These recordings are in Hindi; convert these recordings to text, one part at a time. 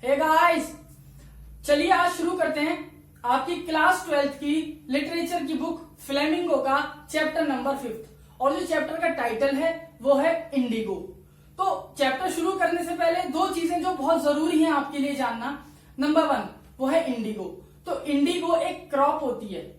हे गाइस, चलिए आज शुरू करते हैं आपकी क्लास 12th की लिटरेचर की बुक फ्लेमिंगो का चैप्टर नंबर 5 और जो चैप्टर का टाइटल है वो है इंडिगो। तो चैप्टर शुरू करने से पहले दो चीजें जो बहुत जरूरी हैं आपके लिए जानना। नंबर 1 वो है इंडिगो। तो इंडिगो एक क्रॉप होती है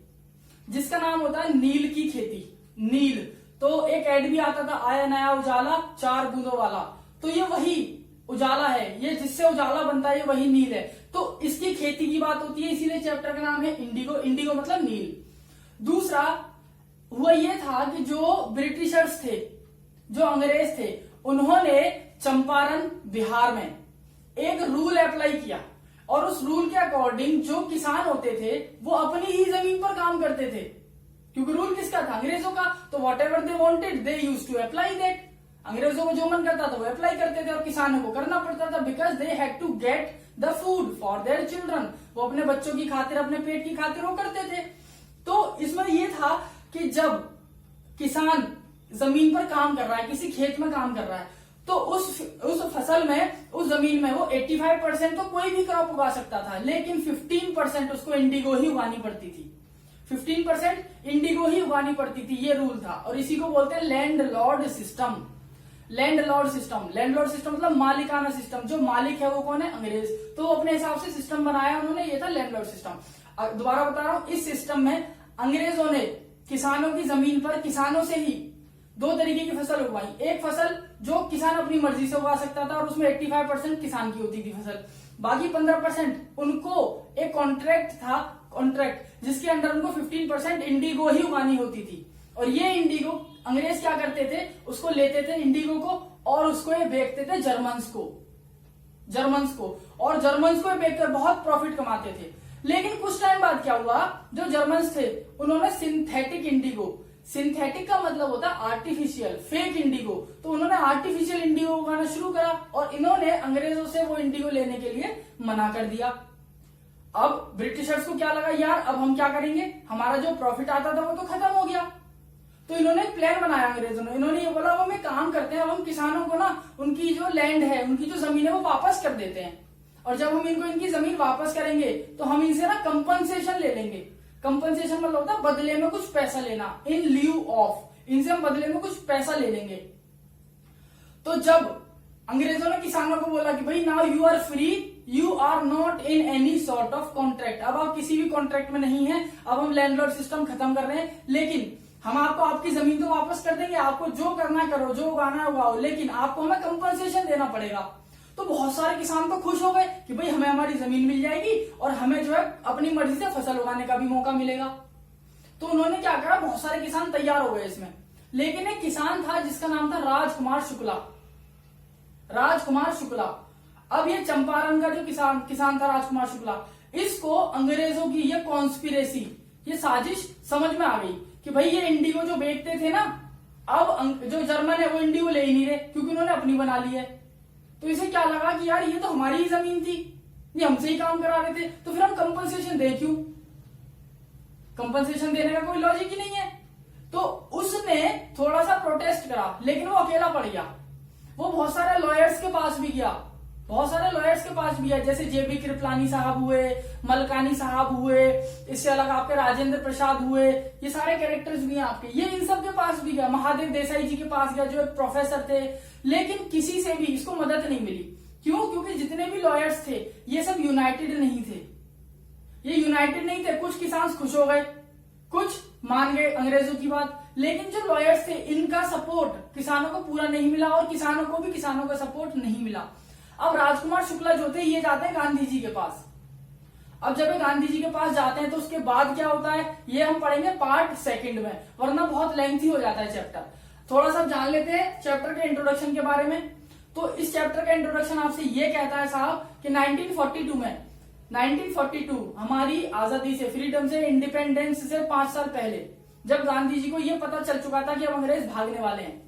जिसका नाम होता है नील की खेती। नील तो एक एड भी आता था, आया नया उजाला 4 बूंदों वाला, तो ये वही उजाला है, ये जिससे उजाला बनता है ये वही नील है। तो इसकी खेती की बात होती है, इसीलिए चैप्टर का नाम है इंडिगो। इंडिगो मतलब नील। दूसरा हुआ ये था कि जो ब्रिटिशर्स थे, जो अंग्रेज थे, उन्होंने चंपारण बिहार में एक रूल अप्लाई किया और उस रूल के अकॉर्डिंग जो किसान होते थे वो अपनी ही जमीन पर काम करते थे, क्योंकि रूल किसका था? अंग्रेजों का। तो whatever they wanted they used to apply that. अंग्रेजों को जो मन करता था वो अप्लाई करते थे और किसानों को करना पड़ता था, because they had to get the food for their children. वो अपने बच्चों की खातिर, अपने पेट की खातिर वो करते थे। तो इसमें ये था कि जब किसान जमीन पर काम कर रहा है, किसी खेत में काम कर रहा है, तो उस फसल में, उस जमीन में वो 85% तो कोई भी क्रॉप उगा सकता था, लेकिन 15% उसको इंडिगो ही उगानी पड़ती थी। 15% इंडिगो ही उगानी पड़ती थी, ये रूल था। और इसी को बोलते हैं land Lord system. Land Lord system, land Lord system मतलब मालिकाना सिस्टम। जो मालिक है वो कौन है? अंग्रेज। तो वो अपने हिसाब से सिस्टम बनाया उन्होंने, ये था लैंड लॉर्ड सिस्टम। दोबारा बता रहा हूं, इस सिस्टम में अंग्रेजों ने किसानों की जमीन पर किसानों से ही 2 तरीके की फसल उगवाई। एक फसल जो किसान अपनी मर्जी से उगा सकता था और उसमें 85% किसान की होती थी फसल, बाकी 15% उनको एक कॉन्ट्रैक्ट था, कॉन्ट्रैक्ट जिसके अंदर उनको 15% इंडिगो ही उगानी होती थी। और ये इंडिगो अंग्रेज क्या करते थे, उसको लेते थे इंडिगो को और उसको ये बेचते थे जर्मन्स को, और जर्मन्स को बेचकर बहुत प्रॉफिट कमाते थे। लेकिन कुछ टाइम बाद क्या हुआ, जो जर्मन्स थे उन्होंने सिंथेटिक इंडिगो, सिंथेटिक का मतलब होता है आर्टिफिशियल, फेक इंडिगो, तो उन्होंने आर्टिफिशियल इंडिगो उगाना शुरू करा और इन्होंने अंग्रेजों से वो इंडिगो लेने के लिए मना कर दिया। अब ब्रिटिशर्स को क्या लगा, यार अब हम क्या करेंगे, हमारा जो प्रॉफिट आता था वो तो खत्म हो गया। तो इन्होंने एक प्लान बनाया अंग्रेजों ने। इन्होंने ये बोला, अब हम एक काम करते हैं, अब हम किसानों को ना उनकी जो लैंड है, उनकी जो जमीन है वो वापस कर देते हैं, और जब हम इनको इनकी जमीन वापस करेंगे तो हम इनसे ना कंपनसेशन ले लेंगे। कंपनसेशन मतलब होता है बदले में कुछ पैसा लेना, इन ल्यू ऑफ, इनसे हम बदले में कुछ पैसा ले लेंगे। तो जब अंग्रेजों ने किसानों को बोला कि भाई now you are free, you are not in any sort of contract, अब आप किसी भी कॉन्ट्रैक्ट में नहीं है, अब हम लैंडलॉर्ड सिस्टम खत्म कर रहे हैं, लेकिन हम आपको आपकी जमीन तो वापस कर देंगे, आपको जो करना करो, जो उगाना उगाओ, लेकिन आपको हमें कंपनसेशन देना पड़ेगा। तो बहुत सारे किसान तो खुश हो गए कि भाई हमें हमारी जमीन मिल जाएगी और हमें जो है अपनी मर्जी से फसल उगाने का भी मौका मिलेगा। तो उन्होंने क्या करा, बहुत सारे किसान तैयार हो गए इसमें। लेकिन एक किसान था जिसका नाम था राजकुमार शुक्ला। राजकुमार शुक्ला, अब ये चंपारण का जो किसान था राजकुमार शुक्ला, इसको अंग्रेजों की ये कॉन्स्पिरेसी, ये साजिश समझ में आ गई कि भाई ये इंडिगो जो बेचते थे ना, अब जो जर्मन है वो इंडिगो ले ही नहीं रहे क्योंकि उन्होंने अपनी बना ली है। तो इसे क्या लगा कि यार ये तो हमारी ही जमीन थी, ये हमसे ही काम करा रहे थे, तो फिर हम कंपनसेशन दे क्यों? कंपनसेशन देने का कोई लॉजिक ही नहीं है। तो उसने थोड़ा सा प्रोटेस्ट करा, लेकिन वो अकेला पड़ गया। वो बहुत सारे लॉयर्स के पास भी गया, जैसे जेबी कृपलानी साहब हुए, मलकानी साहब हुए, इससे अलग आपके राजेंद्र प्रसाद हुए, ये सारे कैरेक्टर्स भी हैं आपके, ये इन सब के पास भी गया। महादेव देसाई जी के पास गया जो एक प्रोफेसर थे, लेकिन किसी से भी इसको मदद नहीं मिली। क्यों? क्योंकि जितने भी लॉयर्स थे ये सब यूनाइटेड नहीं थे। कुछ किसान खुश हो गए, कुछ मान गए अंग्रेजों की बात, लेकिन जो लॉयर्स थे इनका सपोर्ट किसानों को पूरा नहीं मिला और किसानों को भी किसानों का सपोर्ट नहीं मिला। अब राजकुमार शुक्ला जो थे ये जाते हैं गांधी जी के पास। अब जब ये गांधी जी के पास जाते हैं तो उसके बाद क्या होता है ये हम पढ़ेंगे पार्ट 2 में, वरना बहुत लेंथी हो जाता है चैप्टर। थोड़ा सा जान लेते हैं चैप्टर के इंट्रोडक्शन के बारे में। तो इस चैप्टर का इंट्रोडक्शन आपसे ये कहता है साहब कि 1942 हमारी आजादी से, फ्रीडम से, इंडिपेंडेंस से 5 साल पहले, जब गांधी जी को यह पता चल चुका था कि अब अंग्रेज भागने वाले हैं,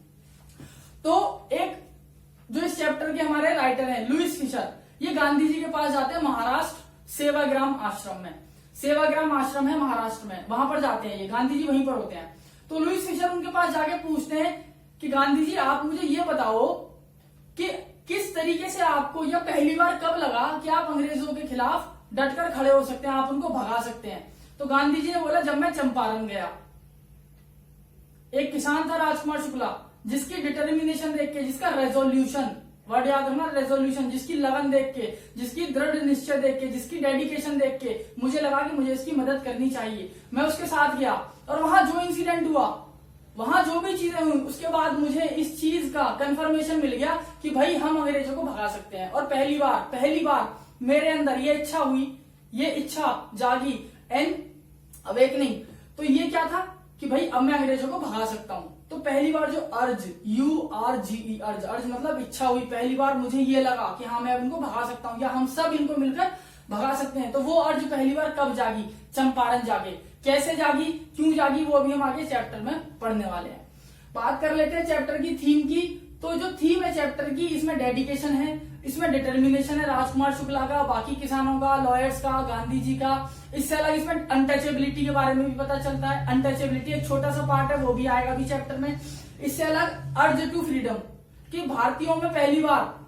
तो एक जो इस चैप्टर के हमारे राइटर हैं लुईस फिशर, ये गांधी जी के पास जाते हैं महाराष्ट्र सेवाग्राम आश्रम में। सेवाग्राम आश्रम है महाराष्ट्र में, वहां पर जाते हैं ये, गांधी जी वहीं पर होते हैं। तो लुईस फिशर उनके पास जाके पूछते हैं कि गांधी जी आप मुझे ये बताओ कि किस तरीके से आपको, या पहली बार कब लगा कि आप अंग्रेजों के खिलाफ डटकर खड़े हो सकते हैं, आप उनको भगा सकते हैं? तो गांधी जी ने बोला, जब मैं चंपारण गया। एक किसान था राजकुमार शुक्ला, जिसकी डिटर्मिनेशन देख के, जिसका रेजोल्यूशन, वर्ड याद रखना, रेजोल्यूशन, जिसकी लगन देख के, जिसकी दृढ़ निश्चय देख के, जिसकी डेडिकेशन देख के मुझे लगा कि मुझे इसकी मदद करनी चाहिए। मैं उसके साथ गया और वहां जो इंसिडेंट हुआ, वहां जो भी चीजें हुई, उसके बाद मुझे इस चीज का कंफर्मेशन मिल गया कि भाई हम अंग्रेजों को भगा सकते हैं। और पहली बार मेरे अंदर ये इच्छा हुई, ये इच्छा जागी, एन अवेकनिंग। तो ये क्या था कि भाई अब मैं अंग्रेजों को भगा सकता हूं। तो पहली बार जो अर्ज, URGE, अर्ज मतलब इच्छा हुई, पहली बार मुझे ये लगा कि हाँ मैं इनको भगा सकता हूं, या हम सब इनको मिलकर भगा सकते हैं। तो वो अर्ज पहली बार कब जागी? चंपारण जागे। कैसे जागी, क्यों जागी, वो अभी हम आगे चैप्टर में पढ़ने वाले हैं। बात कर लेते हैं चैप्टर की थीम की। तो जो थीम है चैप्टर की, इसमें डेडिकेशन है, इसमें डिटर्मिनेशन है राजकुमार शुक्ला का, बाकी किसानों का, लॉयर्स का, गांधी जी का। इससे अलग इसमें अनटचेबिलिटी के बारे में भी पता चलता है। अनटचेबिलिटी एक छोटा सा पार्ट है, वो भी आएगा भी चैप्टर में। इससे अलग अर्ज टू फ्रीडम, कि भारतीयों में पहली बार,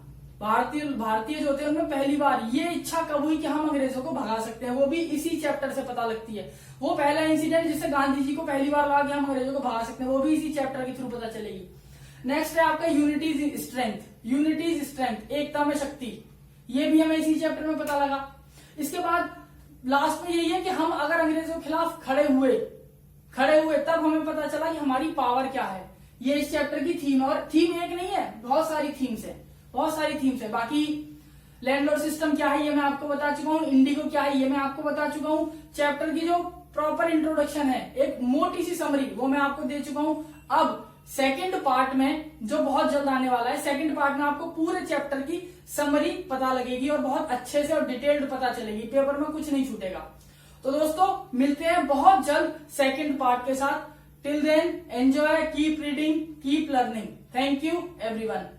भारतीय जो थे उनमें पहली बार ये इच्छा कब हुई कि हम अंग्रेजों को भगा सकते हैं, वो भी इसी चैप्टर से पता लगती है। वो पहला इंसिडेंट जिससे गांधी जी को पहली बार लगा कि हम अंग्रेजों को भगा सकते हैं, वो भी इसी चैप्टर के थ्रू पता चलेगी। नेक्स्ट है आपका यूनिटीज स्ट्रेंथ, एकता में शक्ति, ये भी हमें इसी चैप्टर में पता लगा। इसके बाद लास्ट में यही है कि हम अगर अंग्रेजों के खिलाफ खड़े हुए तब हमें पता चला कि हमारी पावर क्या है। ये इस चैप्टर की थीम है, और थीम एक नहीं है, बहुत सारी थीम्स है। बाकी लैंडलॉर्ड सिस्टम क्या है ये मैं आपको बता चुका हूँ, इंडिगो क्या है ये मैं आपको बता चुका हूँ। चैप्टर की जो प्रॉपर इंट्रोडक्शन है, एक मोटी सी समरी, वो मैं आपको दे चुका हूँ। अब सेकंड पार्ट में, जो बहुत जल्द आने वाला है, सेकंड पार्ट में आपको पूरे चैप्टर की समरी पता लगेगी और बहुत अच्छे से और डिटेल्ड पता चलेगी, पेपर में कुछ नहीं छूटेगा। तो दोस्तों मिलते हैं बहुत जल्द सेकंड पार्ट के साथ। Till then enjoy, keep reading, keep learning. Thank you everyone.